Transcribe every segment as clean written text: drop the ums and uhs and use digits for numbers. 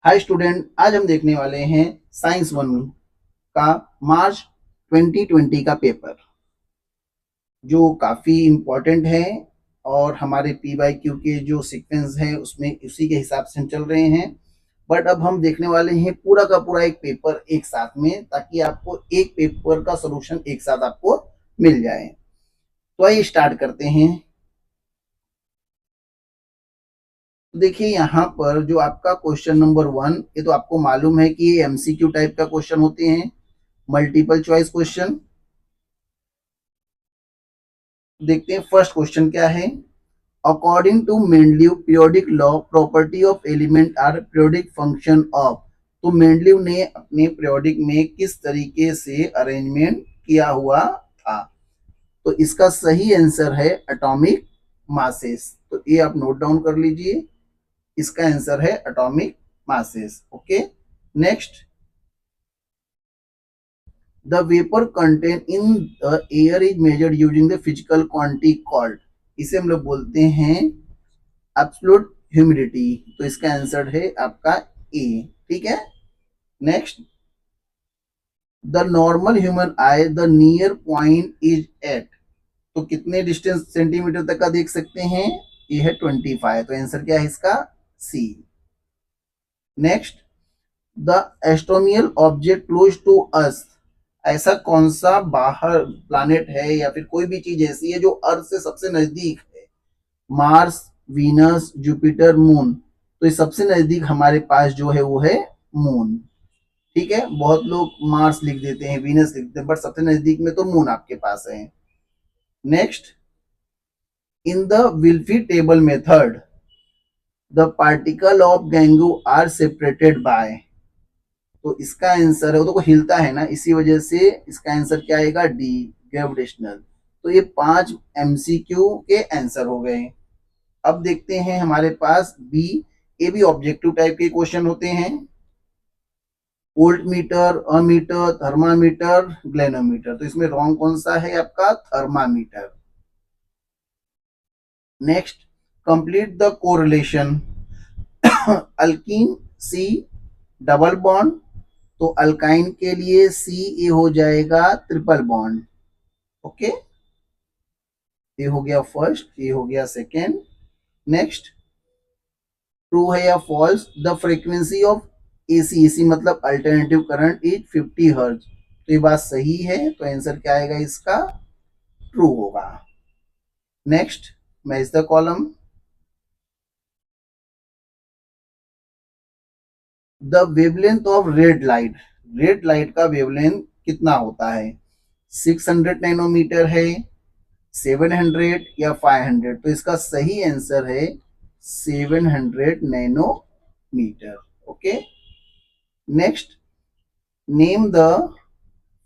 Hi student, आज हम देखने वाले हैं साइंस वन का मार्च 2020 का पेपर, जो काफ़ी इम्पोर्टेंट है और हमारे पी वाई क्यू के जो सीक्वेंस है उसमें उसी के हिसाब से हम चल रहे हैं। बट अब हम देखने वाले हैं पूरा का पूरा एक पेपर एक साथ में, ताकि आपको एक पेपर का सोल्यूशन एक साथ आपको मिल जाए। तो आइए स्टार्ट करते हैं। देखिए यहाँ पर जो आपका क्वेश्चन नंबर वन, ये तो आपको मालूम है कि ये एमसीक्यू टाइप का क्वेश्चन होते हैं, मल्टीपल चॉइस क्वेश्चन। देखते हैं फर्स्ट क्वेश्चन क्या है। According to Mendeleev periodic law, property of element are periodic function of. तो मेंडलीव ने अपने पीरियोडिक में किस तरीके से अरेंजमेंट किया हुआ था? तो इसका सही आंसर है एटॉमिक मासेस। तो ये आप नोट डाउन कर लीजिए, इसका आंसर है atomic masses. Okay, next. The vapor content in the air is measured using the physical quantity called। इसे हम लोग बोलते हैं एब्सोल्यूट ह्यूमिडिटी। तो इसका आंसर है आपका ए। ठीक है, next. The normal human eye the near point is at. तो कितने डिस्टेंस सेंटीमीटर तक का देख सकते हैं? ये है 25। तो आंसर क्या है इसका? C. Next. The astronomical object close to us. ऐसा कौन सा बाहर प्लैनेट है या फिर कोई भी चीज ऐसी है जो अर्थ से सबसे नजदीक है? Mars, Venus, Jupiter, moon. तो ये सबसे नजदीक हमारे पास जो है वो है मून। ठीक है, बहुत लोग मार्स लिख देते हैं, वीनस लिख देते हैं, बट सबसे नजदीक में तो मून आपके पास है। Next. In the Wilfley table method the particle of gangue are separated by. तो इसका आंसर है, वो तो हिलता है ना, इसी वजह से इसका आंसर क्या आएगा? D, gravitational. तो ये 5 एमसीक्यू के आंसर हो गए। अब देखते हैं हमारे पास बी। ये भी ऑब्जेक्टिव टाइप के क्वेश्चन होते हैं। Voltmeter, ammeter, thermometer, galvanometer. तो इसमें रॉन्ग कौन सा है आपका? Thermometer. Next. Complete the correlation. Alkene C double bond. तो अल्काइन के लिए सी ए हो जाएगा ट्रिपल बॉन्ड। ओके, ये हो गया फर्स्ट, ये हो गया सेकेंड। नेक्स्ट। ट्रू है या false? The frequency of AC, AC मतलब अल्टरनेटिव करंट, इज 50 हर्ट्ज। तो ये बात सही है, तो आंसर क्या आएगा इसका? ट्रू होगा। Next, match the column. The wavelength of red light. Red light का वेवलेंथ कितना होता है? 600 नैनोमीटर है, 700 या 500? तो इसका सही आंसर है 700 nanometre. Okay, next. Name the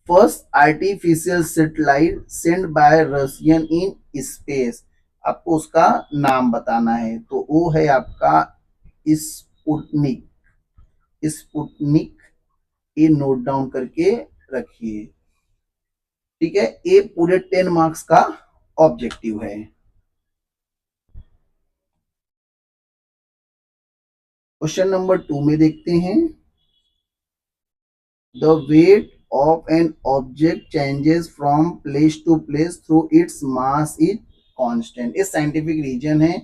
first artificial satellite send by Russian in space. आपको उसका नाम बताना है, तो वो है आपका स्पुतनिक। स्पुतनिक, ये नोट डाउन करके रखिए। ठीक है, ये पूरे 10 मार्क्स का ऑब्जेक्टिव है। क्वेश्चन नंबर 2 में देखते हैं। The weight of an object changes from place to place through its mass is constant। ये साइंटिफिक रीजन है।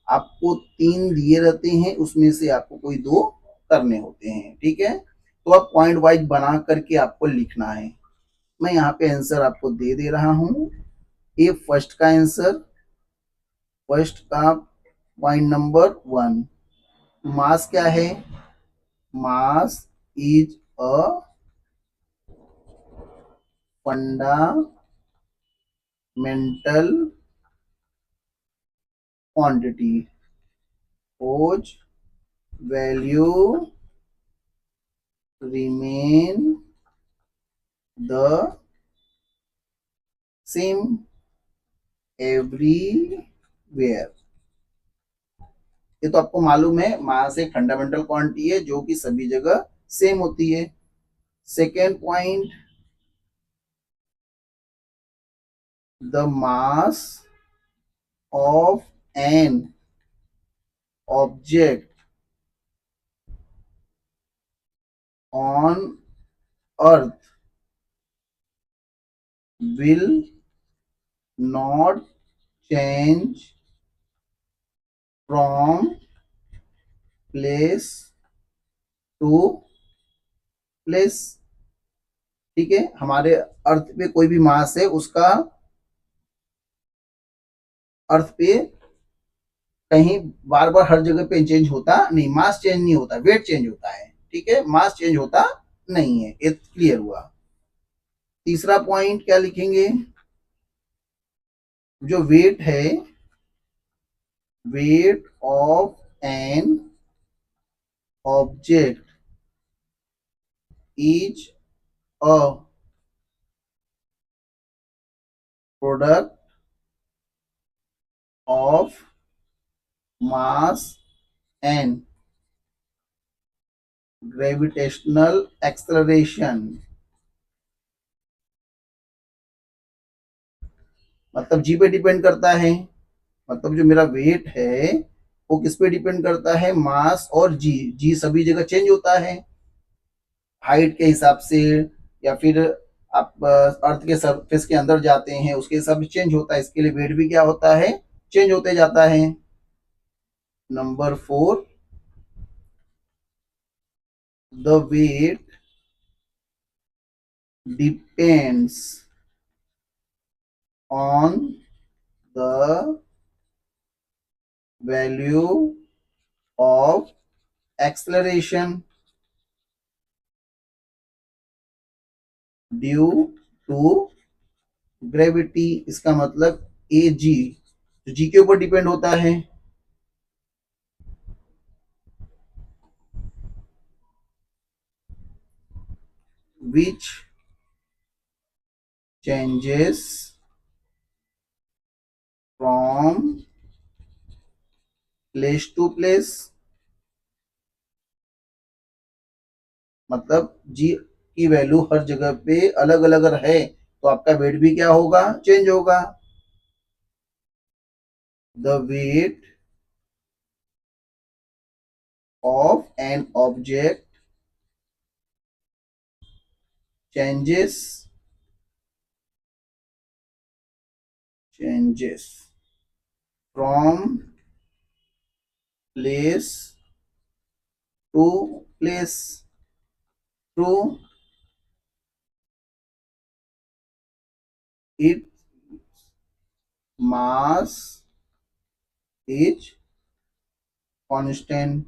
आपको 3 दिए रहते हैं, उसमें से आपको कोई 2 करने होते हैं। ठीक है, तो आप पॉइंट वाइज बना करके आपको लिखना है। मैं यहाँ पे आंसर आपको दे दे रहा हूँ। ये फर्स्ट का आंसर, फर्स्ट का पॉइंट नंबर 1। मास क्या है? Mass is a fundamental quantity whose value remain the same everywhere। ये तो आपको मालूम है, मास एक फंडामेंटल क्वांटिटी है जो कि सभी जगह सेम होती है। Second point, the mass of an object on earth will not change from place to place. ठीक है, हमारे अर्थ पे कोई भी मास है उसका अर्थ पे कहीं बार बार हर जगह पे चेंज होता नहीं, मास चेंज नहीं होता, वेट चेंज होता है। ठीक है, मास चेंज होता नहीं है। ये क्लियर हुआ। तीसरा पॉइंट क्या लिखेंगे? जो वेट है, wait of an object is a product of mass and gravitational acceleration. मतलब जी पे डिपेंड करता है। मतलब जो मेरा वेट है वो किस पे डिपेंड करता है? मास और जी। जी सभी जगह चेंज होता है, हाइट के हिसाब से, या फिर आप अर्थ के सरफेस के अंदर जाते हैं उसके हिसाब से चेंज होता है। इसके लिए वेट भी क्या होता है? चेंज होते जाता है। Number 4, the weight depends on the value of acceleration due to gravity. इसका मतलब ए जी, तो जी के ऊपर डिपेंड होता है। Which changes from place to place. मतलब जी की वैल्यू हर जगह पे अलग अलग अगर है तो आपका वेट भी क्या होगा? चेंज होगा। The weight of an object changes from place to place to it mass is constant.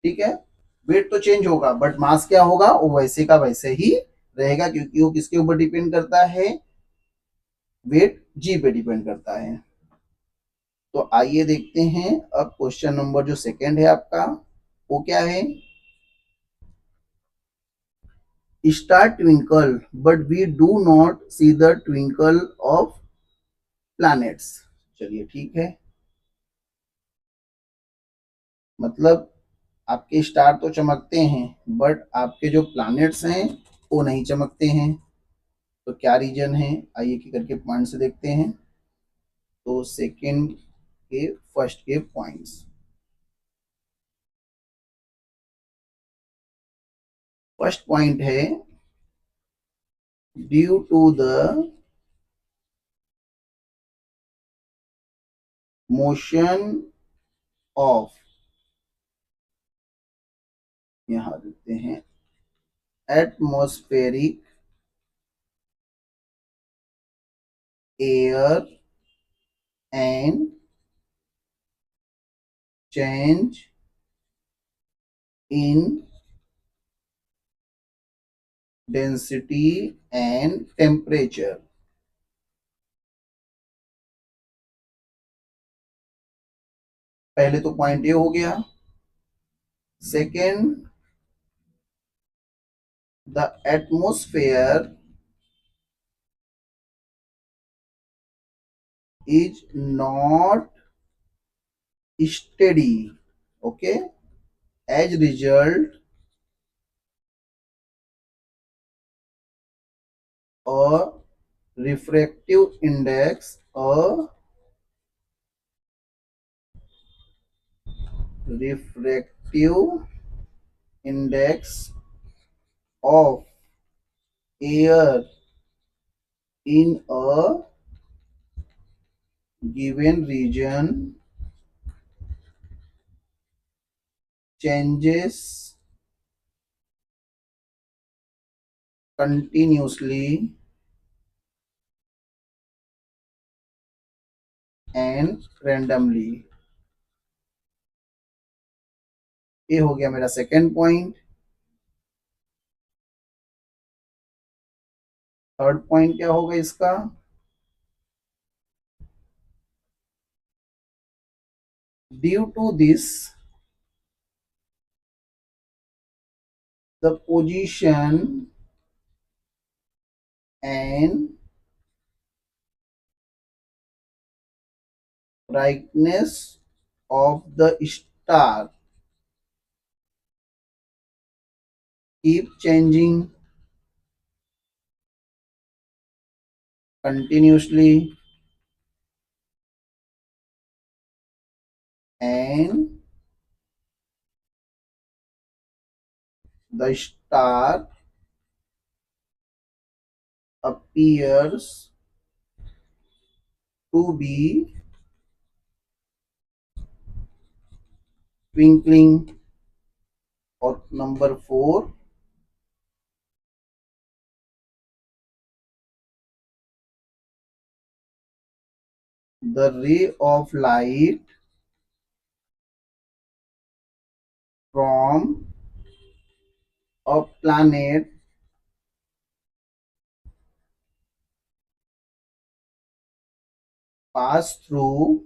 ठीक है, वेट तो चेंज होगा बट मास क्या होगा? वो वैसे का वैसे ही रहेगा, क्योंकि वो किसके ऊपर डिपेंड करता है? वेट जी पे डिपेंड करता है। तो आइए देखते हैं अब क्वेश्चन नंबर जो सेकंड है आपका, वो क्या है? Star twinkle but we do not see the twinkle of planets. चलिए ठीक है, मतलब आपके स्टार तो चमकते हैं बट आपके जो प्लैनेट्स हैं वो नहीं चमकते हैं। तो क्या रीजन है? आइए एक करके पॉइंट से देखते हैं। तो सेकंड के फर्स्ट के पॉइंट्स। फर्स्ट पॉइंट है due to the motion of, यहां देखते हैं, atmospheric air and change in density and temperature. पहले तो पॉइंट ये हो गया। Second, the atmosphere is not steady, okay, as result a refractive index, a refractive index of air in a given region changes continuously and randomly। ये हो गया मेरा second point. Third point क्या होगा इसका? Due to this the position and brightness of the star keep changing continuously and the star appears to be twinkling। और number 4, the ray of light from a planet pass through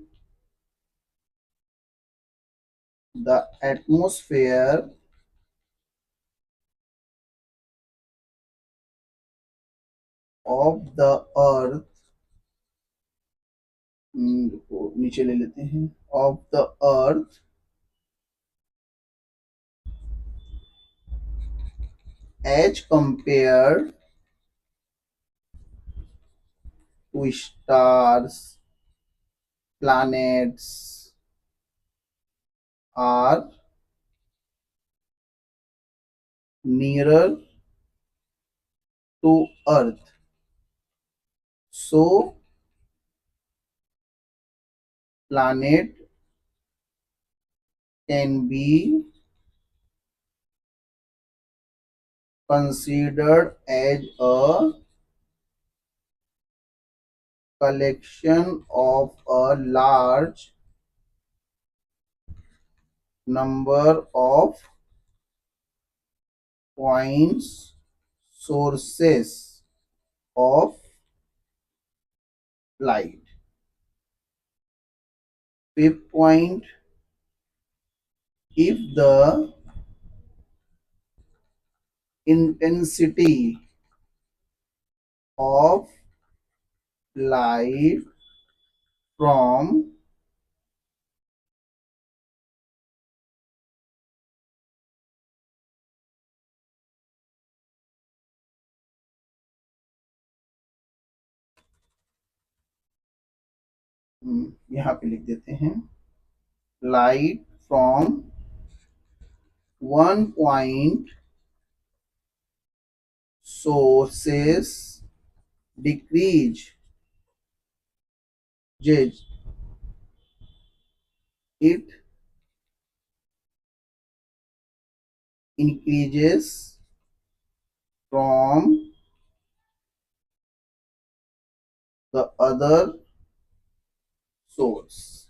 the atmosphere of the earth। नीचे ले लेते हैं। of the earth as compared to stars, planets are nearer to earth, so planet can be considered as a collection of a large number of points, sources of light। Fifth point, if the intensity of light from यहाँ पे लिख देते हैं, light from one point sources decrease, it increases from the other source।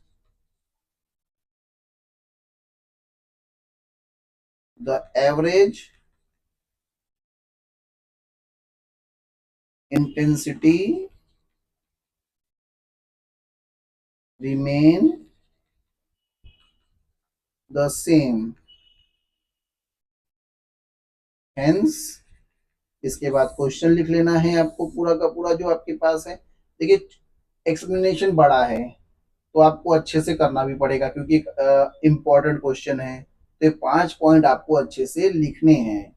The average intensity remain the same, hence इसके बाद question लिख लेना है आपको पूरा का पूरा जो आपके पास है। देखिए एक्सप्लेनेशन बड़ा है तो आपको अच्छे से करना भी पड़ेगा क्योंकि इम्पोर्टेंट क्वेश्चन है, तो ये 5 पॉइंट आपको अच्छे से लिखने हैं।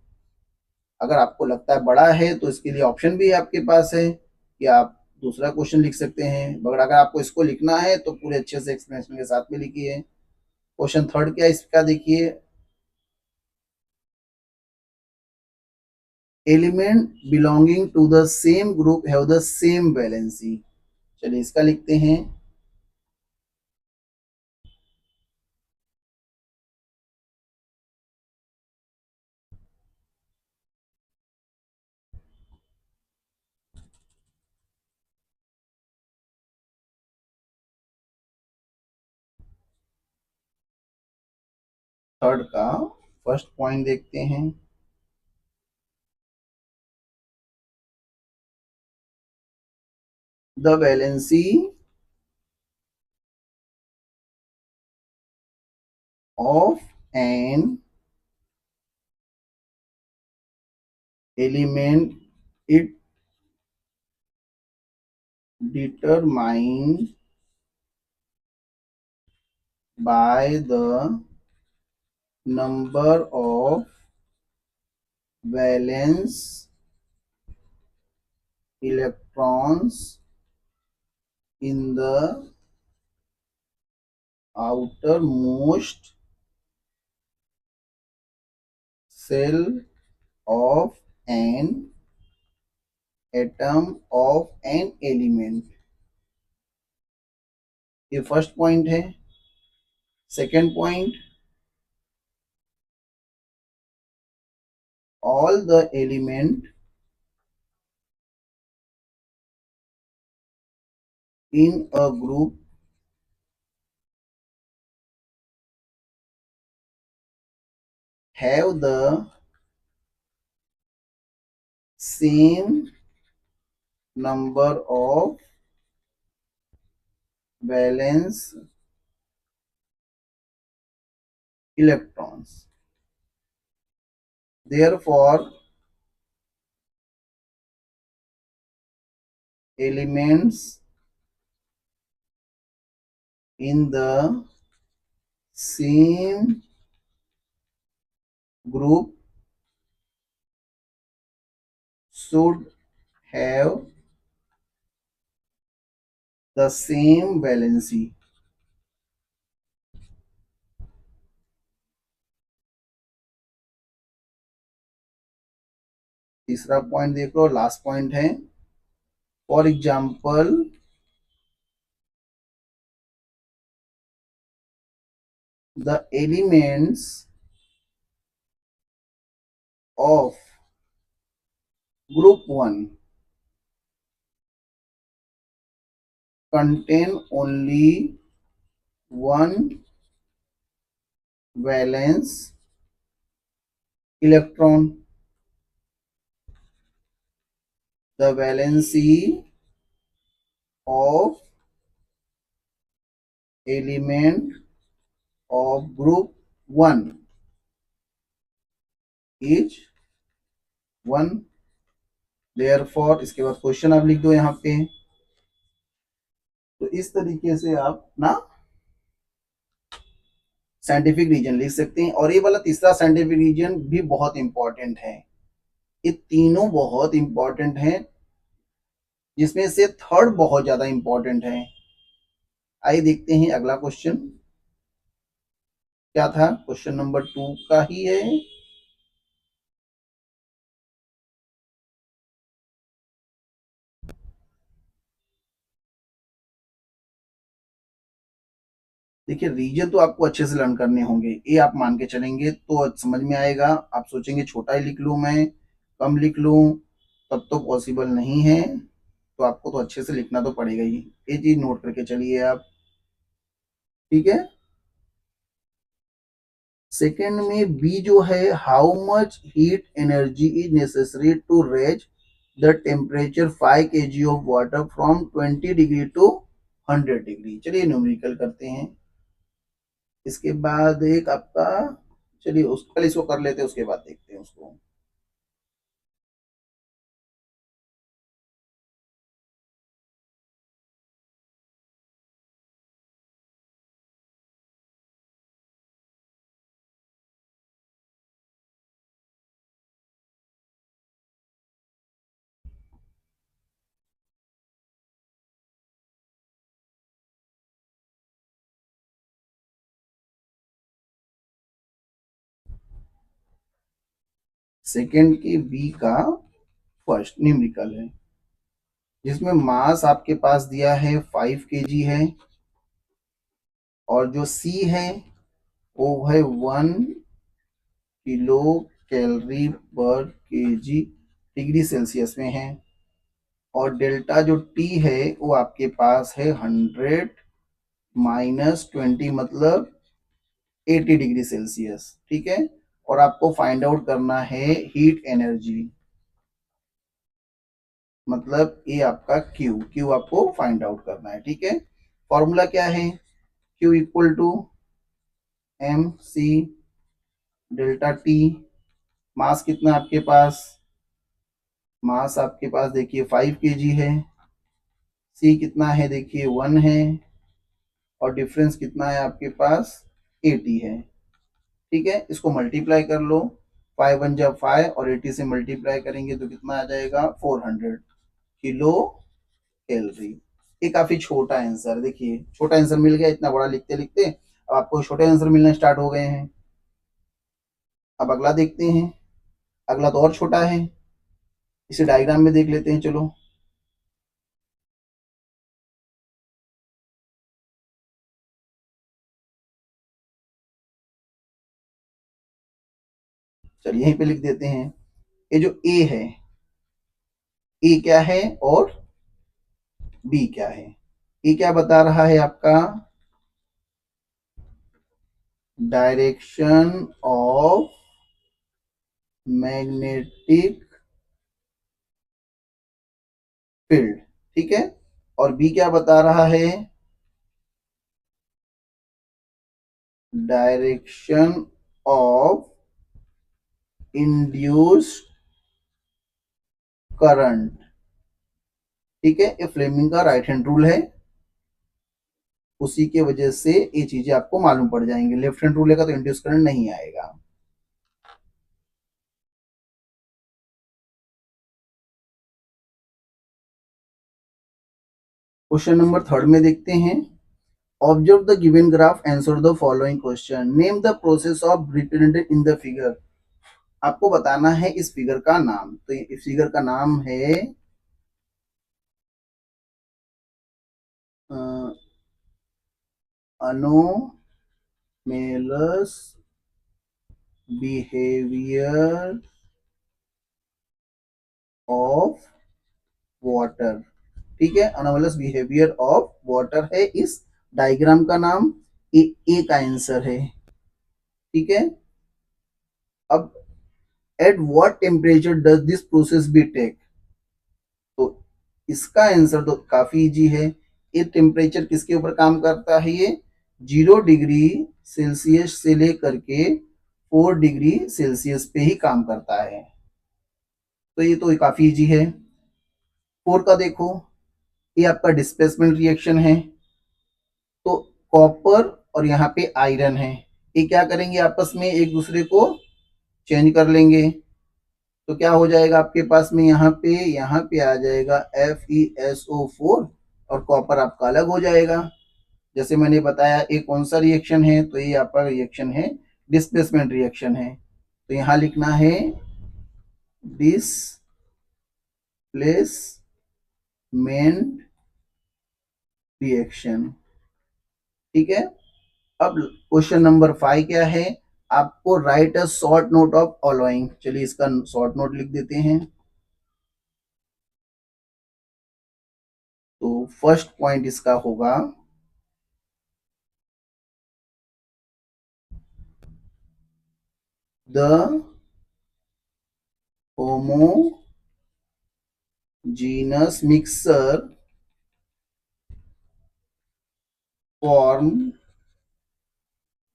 अगर आपको लगता है बड़ा है तो इसके लिए ऑप्शन भी आपके पास है कि आप दूसरा क्वेश्चन लिख सकते हैं, मगर अगर आपको इसको लिखना है तो पूरे अच्छे से एक्सप्लेनेशन के साथ में लिखिए। क्वेश्चन थर्ड क्या है इसका देखिए, element belonging to the same group have the same valency. चलिए इसका लिखते हैं। थर्ड का फर्स्ट पॉइंट देखते हैं। The valency of an element it determined by the number of valence electrons in the outermost shell of an atom of an element। ये first point है। Second point, all the element in a group have the same number of valence electrons, therefore elements in the same group should have the same valency। तीसरा point देख लो, last point है। For example the elements of group 1 contain only one valence electron। The valency of element of group 1 is 1। therefore इसके बाद question आप लिख दो यहाँ पे। तो इस तरीके से आप ना साइंटिफिक रीजन लिख सकते हैं। और ये वाला तीसरा साइंटिफिक रीजन भी बहुत इंपॉर्टेंट है। ये तीनों बहुत इंपॉर्टेंट हैं, जिसमें से थर्ड बहुत ज्यादा इंपॉर्टेंट है। आइए देखते हैं अगला क्वेश्चन क्या था। क्वेश्चन नंबर 2 का ही है। देखिए रीजन तो आपको अच्छे से लर्न करने होंगे, ये आप मान के चलेंगे तो समझ में आएगा। आप सोचेंगे छोटा ही लिख लूं मैं, कम लिख लूं, तब तो पॉसिबल नहीं है। तो आपको तो अच्छे से लिखना तो पड़ेगा ही। ये चीज नोट करके चलिए आप, ठीक है। सेकंड में बी जो है, how much heat energy is necessary to raise the temperature 5 kg of water from 20 degree to 100 degree. चलिए न्यूमेरिकल करते हैं। इसके बाद एक आपका, चलिए उस पहले इसको कर लेते हैं, उसके बाद देखते हैं उसको। सेकेंड के बी का फर्स्ट न्यूमेरिकल है, जिसमें मास आपके पास दिया है 5 kg है, और जो सी है वो है 1 kcal/kg डिग्री सेल्सियस में है, और डेल्टा जो टी है वो आपके पास है 100 - 20 मतलब 80 डिग्री सेल्सियस। ठीक है, और आपको फाइंड आउट करना है हीट एनर्जी, मतलब ये आपका क्यू आपको फाइंड आउट करना है। ठीक है, फॉर्मूला क्या है, Q equal to M C delta T. Mass कितना आपके पास, मास आपके पास देखिए 5 kg है, सी कितना है देखिए 1 है, और डिफरेंस कितना है आपके पास 80 है। ठीक है, इसको मल्टीप्लाई कर लो, 5 × 1 = 5 और 80 से मल्टीप्लाई करेंगे तो कितना आ जाएगा 400 किलो कैलोरी। ये काफी छोटा आंसर, देखिए छोटा आंसर मिल गया, इतना बड़ा लिखते लिखते अब आपको छोटे आंसर मिलना स्टार्ट हो गए हैं। अब अगला देखते हैं, अगला तो और छोटा है, इसे डायग्राम में देख लेते हैं। चलो चलिए यहीं पे लिख देते हैं। ये जो ए है, ए क्या है और बी क्या है। ए क्या बता रहा है आपका, डायरेक्शन ऑफ मैग्नेटिक फील्ड। ठीक है, और बी क्या बता रहा है, डायरेक्शन ऑफ इंड्यूस्ड करंट। ठीक है, ये फ्लेमिंग का राइट हैंड रूल है, उसी के वजह से ये चीजें आपको मालूम पड़ जाएंगे। लेफ्ट हैंड रूल का तो इंड्यूस करंट नहीं आएगा। क्वेश्चन नंबर 3 में देखते हैं, observe the given graph, answer the following question, name the process of represented in the figure. आपको बताना है इस फिगर का नाम, तो इस फिगर का नाम है अनोमेलस बिहेवियर ऑफ वाटर। ठीक है, अनोमलस बिहेवियर ऑफ वाटर है इस डायग्राम का नाम, ए का आंसर है। ठीक है, अब at what temperature does this process be take, तो इसका आंसर तो काफी इजी है। ये टेम्परेचर किसके ऊपर काम करता है, ये 0 डिग्री सेल्सियस से लेकर के 4 डिग्री सेल्सियस पे ही काम करता है, तो ये तो काफी इजी है। 4 का देखो, ये आपका डिस्प्लेसमेंट रिएक्शन है, तो कॉपर और यहाँ पे आयरन है, ये क्या करेंगे आपस में एक दूसरे को चेंज कर लेंगे, तो क्या हो जाएगा आपके पास में यहाँ पे आ जाएगा FeSO4, और कॉपर आपका अलग हो जाएगा। जैसे मैंने बताया ये कौन सा रिएक्शन है, तो ये आपका रिएक्शन है डिस्प्लेसमेंट रिएक्शन है, तो यहाँ लिखना है डिस्प्लेसमेंट रिएक्शन। ठीक है, अब क्वेश्चन नंबर 5 क्या है, आपको right a short note of following. चलिए इसका शॉर्ट नोट लिख देते हैं। तो फर्स्ट पॉइंट इसका होगा, the homogeneous mixture formed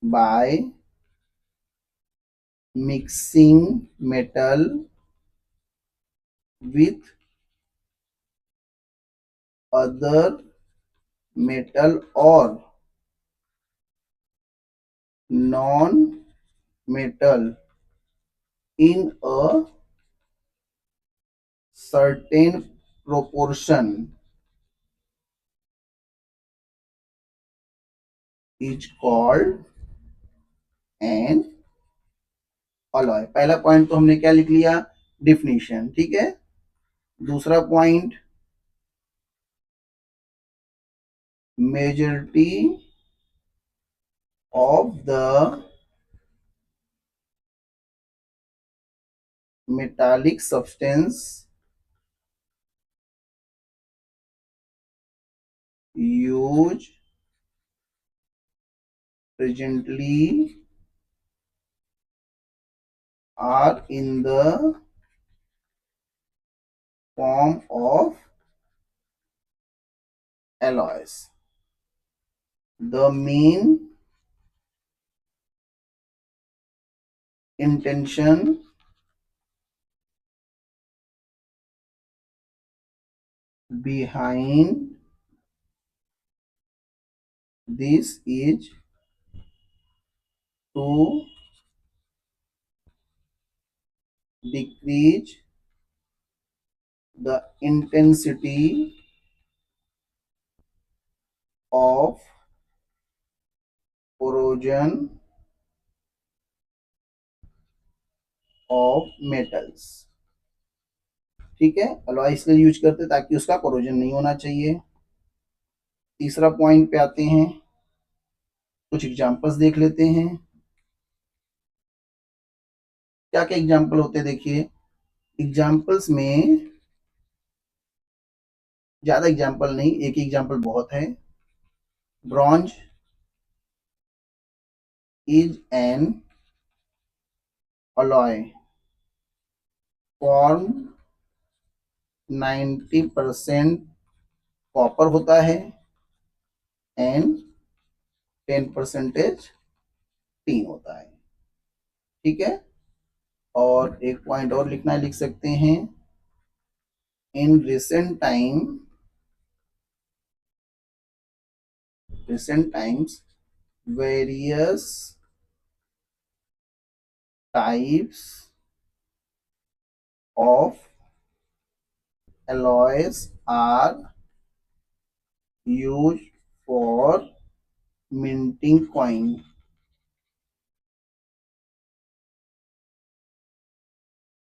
by mixing metal with other metal or non metal in a certain proportion is called an alloy. पहला point तो हमने क्या लिख लिया, डिफिनीशन, ठीक है। दूसरा point, majority of the metallic substance used presently are in the form of alloys. The main intention behind this is to decrease the intensity of corrosion of metals। ठीक है, अलॉय इसलिए यूज करते हैं ताकि उसका कोरोजन नहीं होना चाहिए। तीसरा पॉइंट पे आते हैं, कुछ एग्जांपल्स देख लेते हैं। क्या क्या एग्जांपल होते हैं, देखिए एग्जांपल्स में ज्यादा एग्जांपल नहीं, एक एग्जांपल बहुत है। Bronze is an alloy form 90% copper होता है एंड 10% टीन होता है। ठीक है, और एक पॉइंट और लिखना है, लिख सकते हैं, इन recent times various types of alloys are used for minting coin।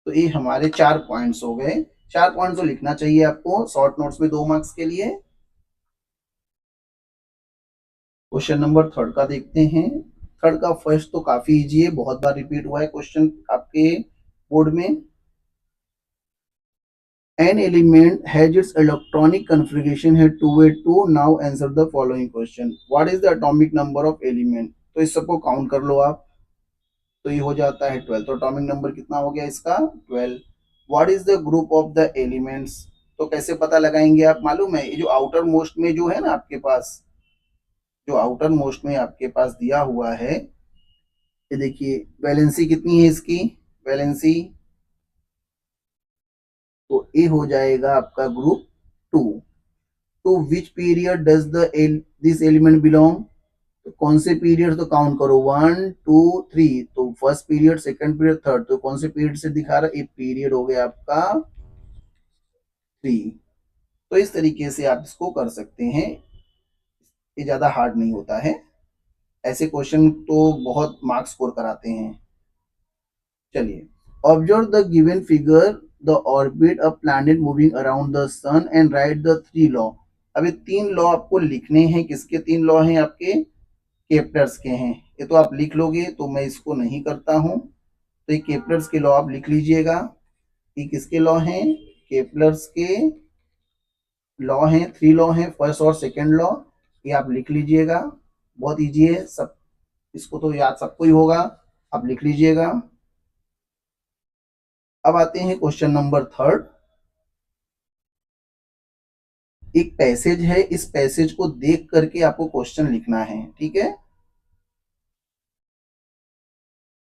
तो ये हमारे 4 पॉइंट्स हो गए। 4 पॉइंट्स तो लिखना चाहिए आपको शॉर्ट नोट्स में 2 मार्क्स के लिए। क्वेश्चन नंबर थर्ड का देखते हैं। थर्ड का फर्स्ट तो काफी इजी है, बहुत बार रिपीट हुआ है क्वेश्चन आपके बोर्ड में। An element has its electronic configuration है 2a2। Now answer the following question. What is the atomic number of element? तो इस सबको काउंट कर लो आप, तो ये हो जाता है 12। तो एटॉमिक नंबर कितना हो गया इसका, 12। What is the group of the elements? तो कैसे पता लगाएंगे आप, मालूम है, ये जो आउटर मोस्ट में जो है ना आपके पास, जो आउटर मोस्ट में आपके पास दिया हुआ है, ये देखिए वैलेंसी कितनी है इसकी, वैलेंसी, तो ए हो जाएगा आपका group 2। To which period does the this element belong? तो कौन से पीरियड, तो काउंट करो 1 2 3, तो first period, second period, third, तो कौन से पीरियड से दिखा रहा है, एक पीरियड हो गया आपका 3। तो इस तरीके से आप इसको कर सकते हैं, ये ज्यादा हार्ड नहीं होता है। ऐसे क्वेश्चन तो बहुत मार्क्स स्कोर कराते हैं। चलिए, observe the given figure the orbit a planet moving around the sun and write the 3 law. अब ये 3 लॉ आपको लिखने हैं, किसके 3 लॉ हैं आपके, केप्लर्स के हैं। ये तो आप लिख लोगे, तो मैं इसको नहीं करता हूं। तो ये केप्लर्स के लॉ आप लिख लीजिएगा। ये किसके लॉ हैं, केप्लर्स के लॉ हैं, 3 लॉ हैं, फर्स्ट और सेकंड लॉ, ये आप लिख लीजिएगा। बहुत इजी है, सब इसको तो याद सबको ही होगा, आप लिख लीजिएगा। अब आते हैं क्वेश्चन नंबर थर्ड। एक पैसेज है, इस पैसेज को देख करके आपको क्वेश्चन लिखना है, ठीक है।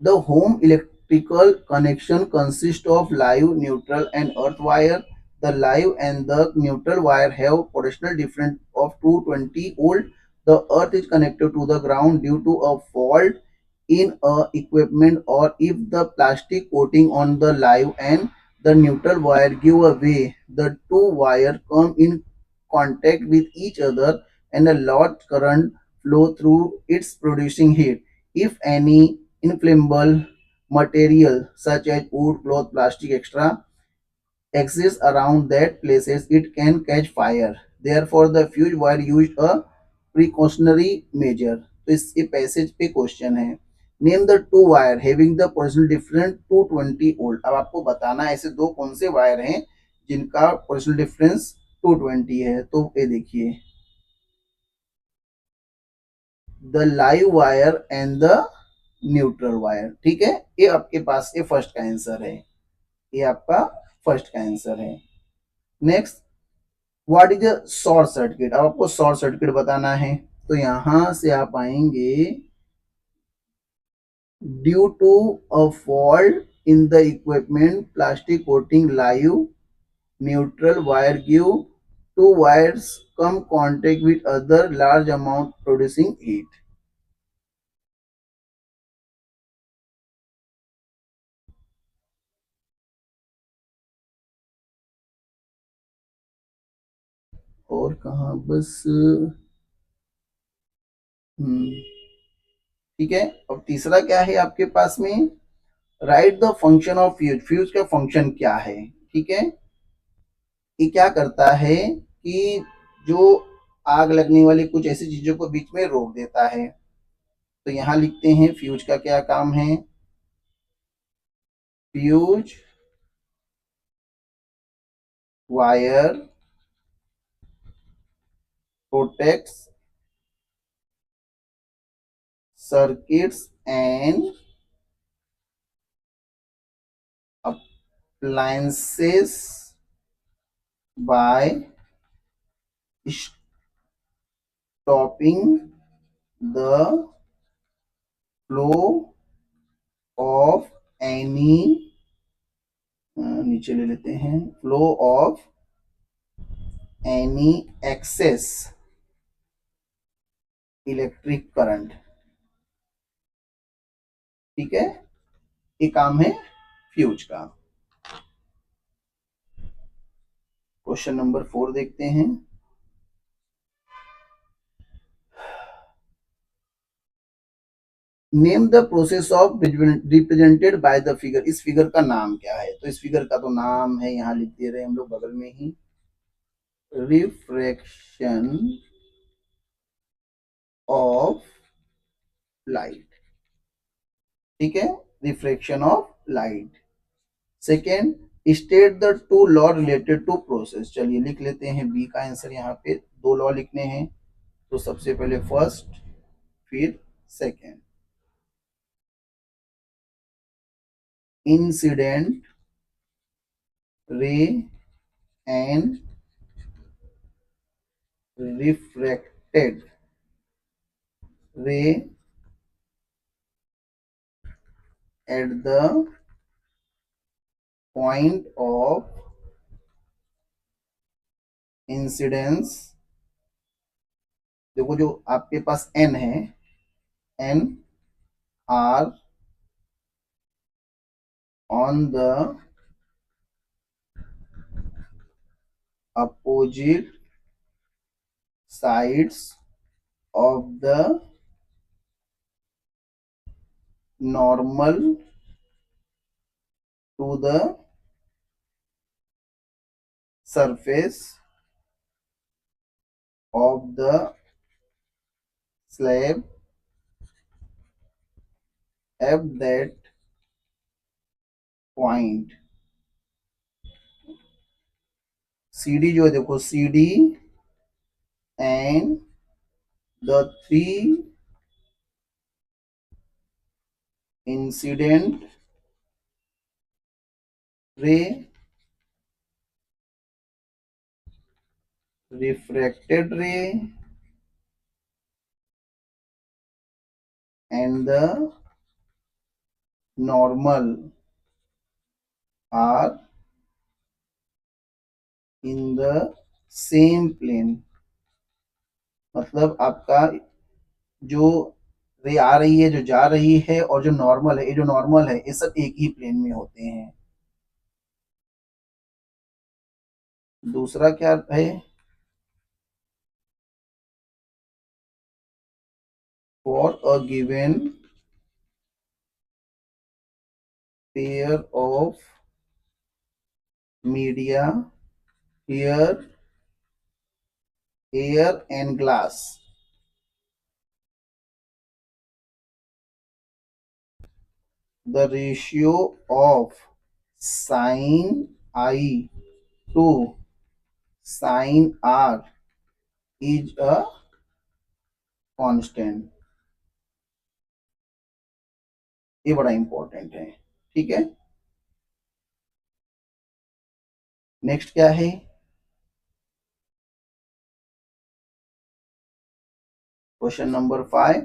The home electrical connection consist of live, neutral and earth wire. The live and the neutral wire have potential difference of 220 volt. The earth is connected to the ground due to a fault in a equipment, or if the plastic coating on the live and the neutral wire give away, the two wires come in contact with each other and a large current flow through its producing heat. If any inflammable material such as wood, cloth, plastic, etc. exists around that places, it can catch fire. Therefore, the fuse wire used a precautionary measure. तो इस passage पे question है, name the two wire having the potential difference 220 volt. अब आपको बताना है ऐसे दो कौन से वायर हैं जिनका पोटेंशियल डिफरेंस 220 है। तो ये देखिए, the live wire and the neutral wire. ठीक है, ये आपके पास ये फर्स्ट का आंसर है, ये आपका फर्स्ट का आंसर है। Next, what is a short circuit. अब आपको शॉर्ट सर्किट बताना है, तो यहां से आप आएंगे, due to a fault in the equipment plastic coating live neutral wire give two wires come contact with other large amount producing heat. और कहा बस, ठीक है। अब तीसरा क्या है आपके पास में, right the function of fuse. Fuse का फंक्शन क्या है, ठीक है। ये क्या करता है कि जो आग लगने वाली कुछ ऐसी चीजों को बीच में रोक देता है। तो यहां लिखते हैं फ्यूज का क्या काम है, fuse wire protects circuits and appliances by stopping the flow of any, नीचे ले लेते हैं, flow of any excess electric current. ठीक है, ये काम है फ्यूज का। क्वेश्चन नंबर 4 देखते हैं। Name the process of represented by the figure. इस फिगर का नाम क्या है, तो इस फिगर का तो नाम है, यहां लिख दे रहे हैं हम लोग बगल में ही, रिफ्रैक्शन ऑफ लाइट। ठीक है, refraction of light. Second, state the two law related to process. चलिए लिख लेते हैं बी का आंसर, यहाँ पे दो लॉ लिखने हैं। तो सबसे पहले फर्स्ट, फिर second. Incident ray and refracted ray at the point of incidence. देखो जो आपके पास एन है, N are on the opposite sides of the normal to the surface of the slab at that point। CD जो है देखो, CD and the three incident ray, refracted ray and the normal are in the same plane। मतलब आपका जो रे आ रही है, जो जा रही है, और जो नॉर्मल है, ये जो नॉर्मल है, ये सब एक ही प्लेन में होते हैं। दूसरा क्या है, for a given pair of media here air and glass. The ratio of sin I to sin R is a constant. ये बड़ा इंपॉर्टेंट है, ठीक है। नेक्स्ट क्या है? Question number 5,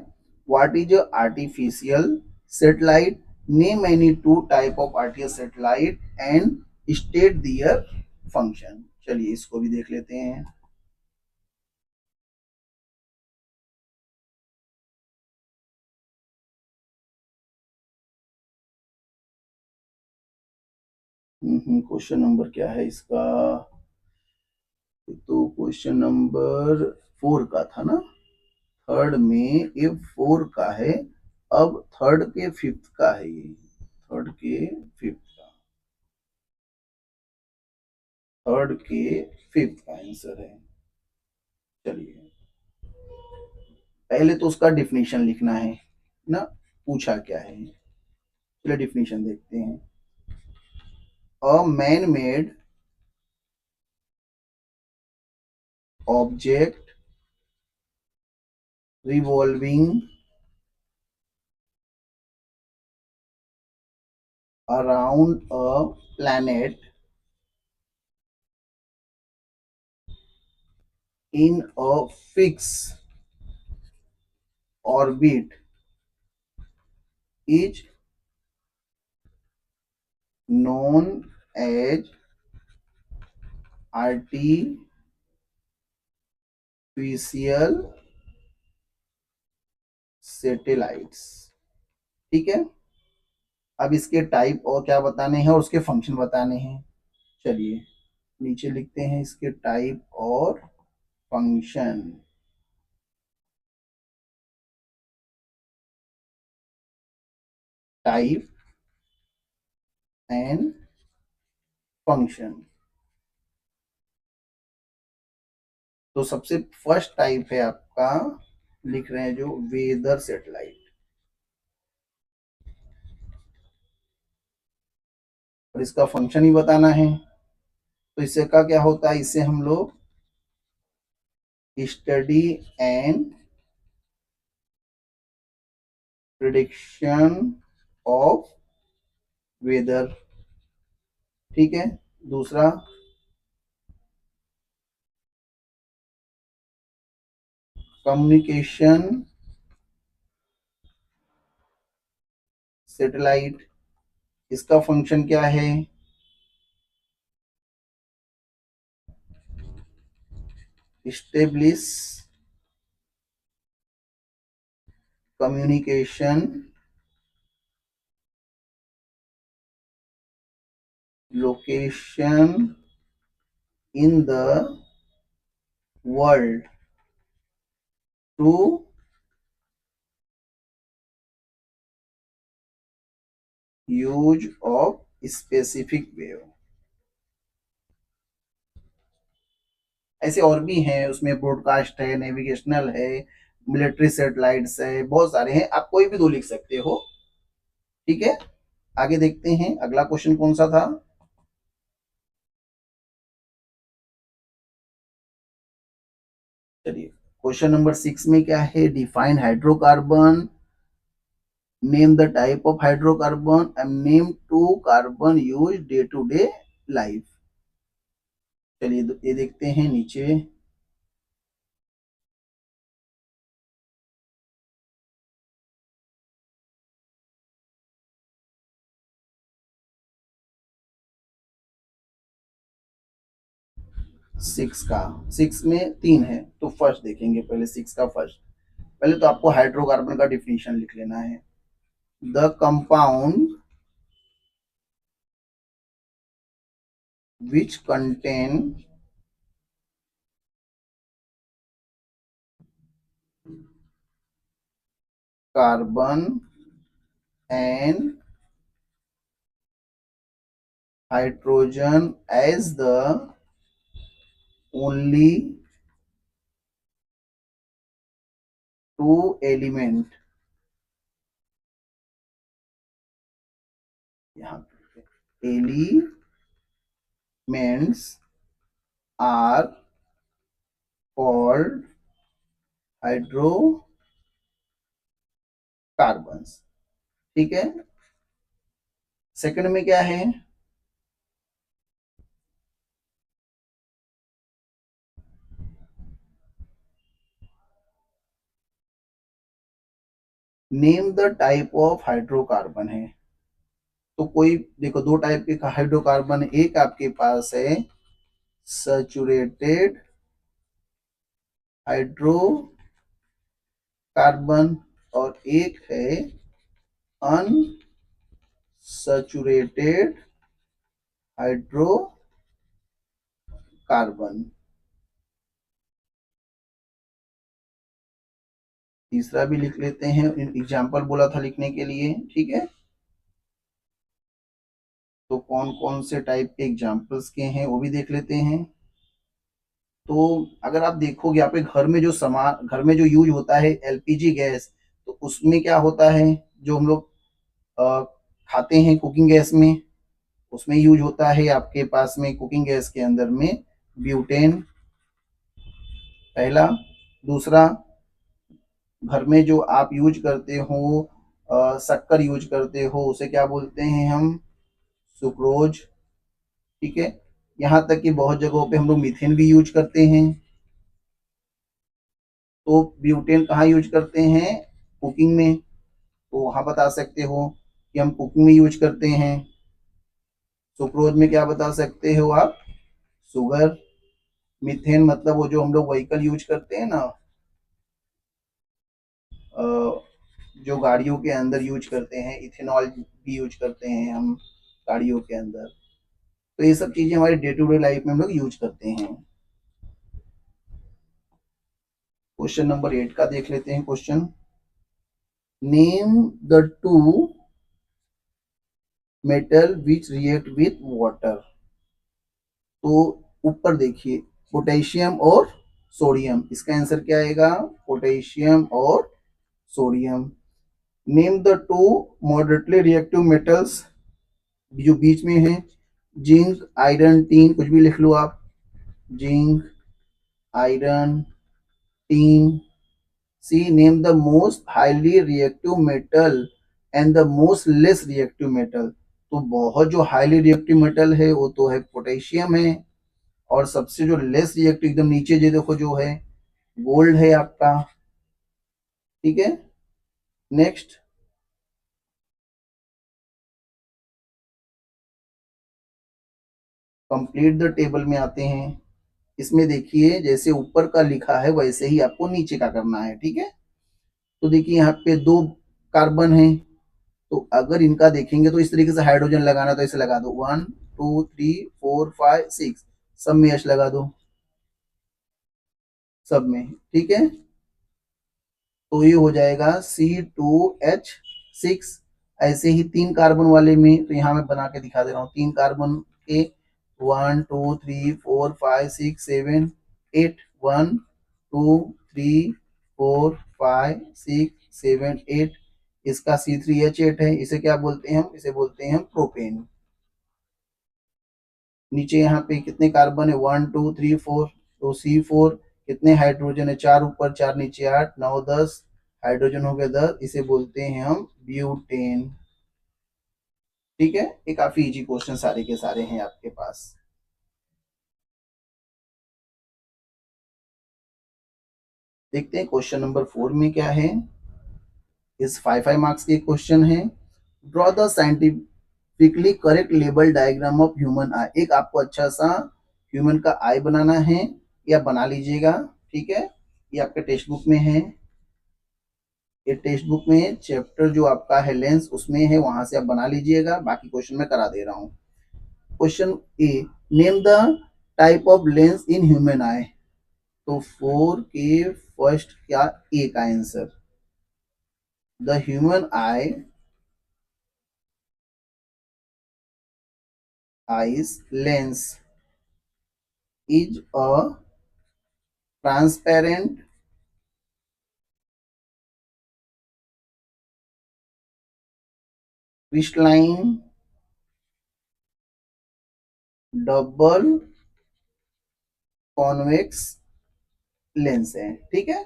what is artificial satellite? Name any two type of artificial satellite and state their function. चलिए इसको भी देख लेते हैं। क्वेश्चन नंबर क्या है इसका? तो क्वेश्चन नंबर 4 का था ना, थर्ड में ये 4 का है, अब थर्ड के फिफ्थ का है, ये थर्ड के फिफ्थ का, थर्ड के फिफ्थ का आंसर है। चलिए पहले तो उसका डिफिनीशन लिखना है ना, पूछा क्या है। चलिए डिफिनीशन देखते हैं। A man made object revolving around a planet in a fixed orbit is known as artificial satellites। ठीक है, अब इसके टाइप और क्या बताने हैं और उसके फंक्शन बताने हैं। चलिए नीचे लिखते हैं इसके टाइप और फंक्शन। Type and function. तो सबसे फर्स्ट टाइप है आपका, लिख रहे हैं जो वेदर सैटेलाइट, और इसका फंक्शन ही बताना है। तो इससे का क्या होता है, इससे हम लोग study and prediction of weather. ठीक है, दूसरा कम्युनिकेशन सैटेलाइट, इसका फंक्शन क्या है, establish communication location in the world to use of specific wave. ऐसे और भी हैं, उसमें ब्रॉडकास्ट है, नेविगेशनल है, मिलिट्री सैटेलाइट्स है, बहुत सारे हैं, आप कोई भी दो लिख सकते हो। ठीक है, आगे देखते हैं अगला क्वेश्चन कौन सा था। चलिए क्वेश्चन नंबर 6 में क्या है, define hydrocarbon, name the type of hydrocarbon and name two carbon use day to day life. चलिए ये देखते हैं नीचे। सिक्स का, सिक्स में तीन है तो फर्स्ट देखेंगे, पहले सिक्स का फर्स्ट। पहले तो आपको हाइड्रोकार्बन का डिफिनीशन लिख लेना है। The compound which contain carbon and hydrogen as the only two element, यहाँ elements are called हाइड्रोकार्बन्स। ठीक है, सेकंड में क्या है, name the type of hydrocarbon है। तो कोई देखो दो टाइप के हाइड्रोकार्बन, एक आपके पास है सैचुरेटेड हाइड्रोकार्बन और एक है अनसैचुरेटेड हाइड्रोकार्बन। तीसरा भी लिख लेते हैं, एग्जाम्पल बोला था लिखने के लिए, ठीक है। तो कौन कौन से टाइप के एग्जाम्पल्स के हैं वो भी देख लेते हैं। तो अगर आप देखोगे यहाँ पे घर में जो सामान, घर में जो यूज होता है एलपीजी गैस, तो उसमें क्या होता है, जो हम लोग अ, खाते हैं कुकिंग गैस में, उसमें यूज होता है आपके पास में कुकिंग गैस के अंदर में ब्यूटेन, पहला। दूसरा, घर में जो आप यूज करते हो, शक्कर यूज करते हो, उसे क्या बोलते हैं हम, सुक्रोज। ठीक है, यहाँ तक कि बहुत जगहों पे हम लोग मीथेन भी यूज करते हैं। तो ब्यूटेन कहाँ यूज करते हैं, कुकिंग में, तो वहां बता सकते हो कि हम कुकिंग में यूज करते हैं। सुक्रोज में क्या बता सकते हो आप, शुगर। मीथेन मतलब वो जो हम लोग व्हीकल यूज करते हैं ना, जो गाड़ियों के अंदर यूज करते हैं, इथेनॉल भी यूज करते हैं हम गाड़ियों के अंदर। तो ये सब चीजें हमारे डे टू डे लाइफ में हम लोग यूज करते हैं। क्वेश्चन नंबर 8 का देख लेते हैं question, name the two metal which react with water. तो ऊपर देखिए, पोटेशियम और सोडियम, इसका आंसर क्या आएगा, पोटेशियम और sodium. Name the two moderately reactive metals, जो बीच में है, जिंक आयरन टीन, कुछ भी लिख लो आप, zinc iron tin. C name the most highly reactive metal and the most less reactive metal. तो बहुत जो हाईली रिएक्टिव मेटल है वो तो है पोटेशियम है, और सबसे जो लेस रिएक्टिव एकदम नीचे जो देखो जो है, गोल्ड है आपका। ठीक है, नेक्स्ट, कंप्लीट द टेबल में आते हैं। इसमें देखिए जैसे ऊपर का लिखा है वैसे ही आपको नीचे का करना है, ठीक है। तो देखिए यहाँ पे दो कार्बन है, तो अगर इनका देखेंगे तो इस तरीके से हाइड्रोजन लगाना, तो इसे लगा दो 1 2 3 4 5 6, सब में एच लगा दो, सब में, ठीक है। तो ये हो जाएगा C2H6। ऐसे ही तीन कार्बन वाले में, तो यहाँ मैं बना के दिखा दे रहा हूँ, तीन कार्बन के 1 2 3 4 5 6 7 8, 1 2 3 4 5 6 7 8, इसका C3H8 है, इसे क्या बोलते हैं हम, इसे बोलते हैं हम प्रोपेन। नीचे यहाँ पे कितने कार्बन है, 1 2 3 4, तो C4, कितने हाइड्रोजन है, चार ऊपर चार नीचे, 8 9 10, हाइड्रोजन हो गया 10, इसे बोलते हैं हम ब्यूटेन। ठीक है, ये काफी इजी क्वेश्चन सारे के सारे हैं आपके पास। देखते हैं क्वेश्चन नंबर 4 में क्या है। इस 5 मार्क्स के क्वेश्चन है, draw the scientifically correct label diagram of human आई। एक आपको अच्छा सा ह्यूमन का आई बनाना है, या बना लीजिएगा, ठीक है। ये आपके टेक्स्ट बुक में है, ये टेक्स्ट बुक में चैप्टर जो आपका है लेंस उसमें है, वहां से आप बना लीजिएगा, बाकी क्वेश्चन मैं करा दे रहा हूँ। Question A, name the type of lens in human आई। तो 4 के फर्स्ट क्या ए का answer, the human I eyes lens is a transparent crystalline double convex lens है। ठीक है,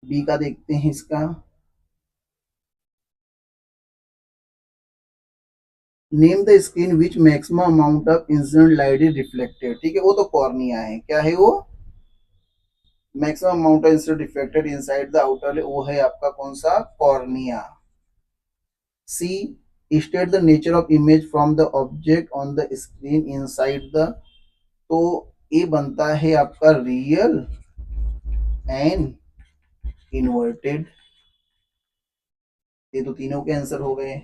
बी का देखते हैं इसका। Name the screen which maximum amount of incident light is reflected. ठीक है, वो तो कॉर्निया है। क्या है वो? Maximum amount of incident reflected inside the outer, वो है आपका कौन सा? Cornea. C, state the nature of image from the object on the screen inside the, तो ये बनता है आपका रियल एंड इन्वर्टेड। ये तो तीनों के आंसर हो गए।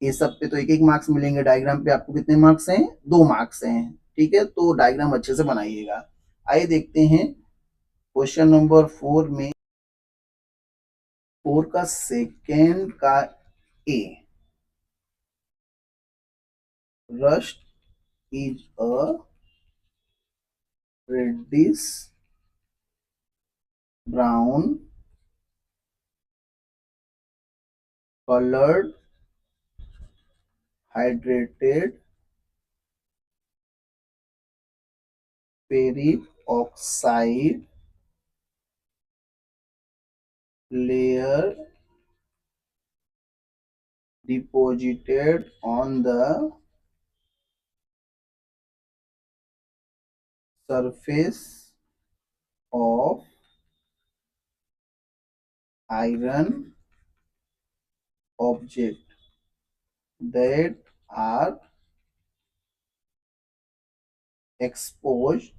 ये सब पे तो एक एक मार्क्स मिलेंगे, डायग्राम पे आपको कितने मार्क्स हैं? 2 मार्क्स हैं। ठीक है, तो डायग्राम अच्छे से बनाइएगा। आइए देखते हैं क्वेश्चन नंबर 4 में, 4 का सेकेंड का A, rust is a reddish brown colored hydrated ferric oxide layer deposited on the surface of iron object that are exposed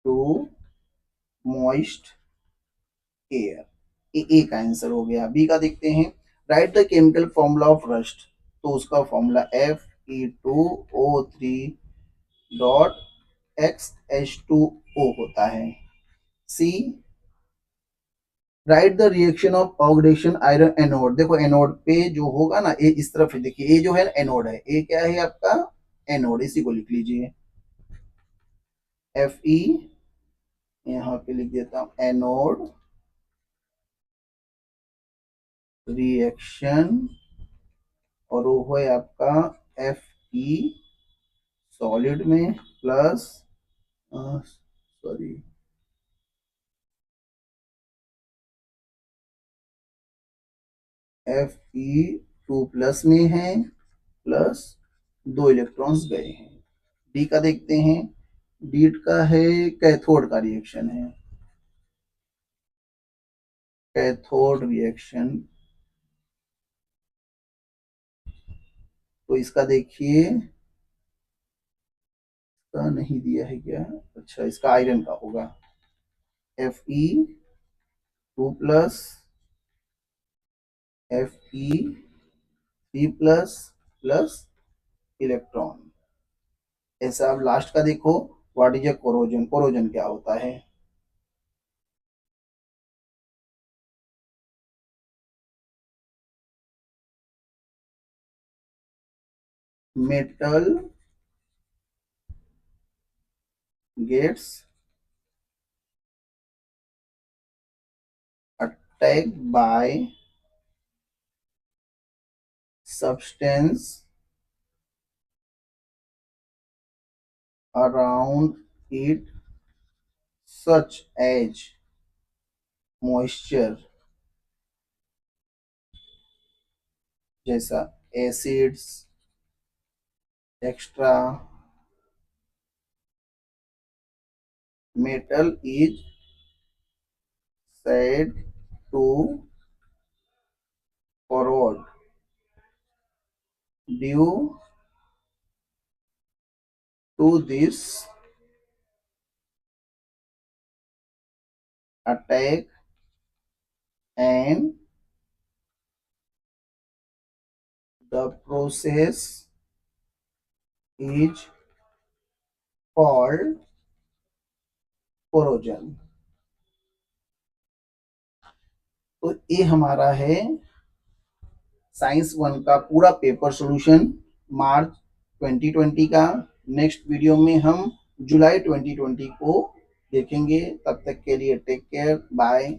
to moist air। A का आंसर हो गया। बी का देखते हैं, write the chemical formula of rust, तो उसका formula Fe2O3 dot XH2O होता है। C, write the reaction of oxidation iron anode. देखो एनोड पे जो होगा ना, ये इस तरफ है, देखिए ये जो है एनोड है, ये क्या है आपका? एनोड। इसी को लिख लीजिए Fe, यहाँ पे लिख देता हूं एनोड रिएक्शन, और वो है आपका Fe सॉलिड में प्लस, सॉरी, Fe2 प्लस में है, प्लस 2 इलेक्ट्रॉन्स गए हैं। डी का देखते हैं, डी का है कैथोड का रिएक्शन है, कैथोड रिएक्शन। तो इसका देखिए, इसका नहीं दिया है क्या? अच्छा, इसका आयरन का होगा Fe2 plus Fe3 plus plus electron. ऐसा अब लास्ट का देखो, what is a corrosion. Corrosion क्या होता है? Metal gets attacked by substance around it such as moisture, जैसा acids extra, metal is said to corrode due to this attack, and the process is called corrosion। तो ये हमारा है science 1 का पूरा पेपर सॉल्यूशन मार्च 2020 का। नेक्स्ट वीडियो में हम जुलाई 2020 को देखेंगे। तब तक के लिए टेक केयर, बाय।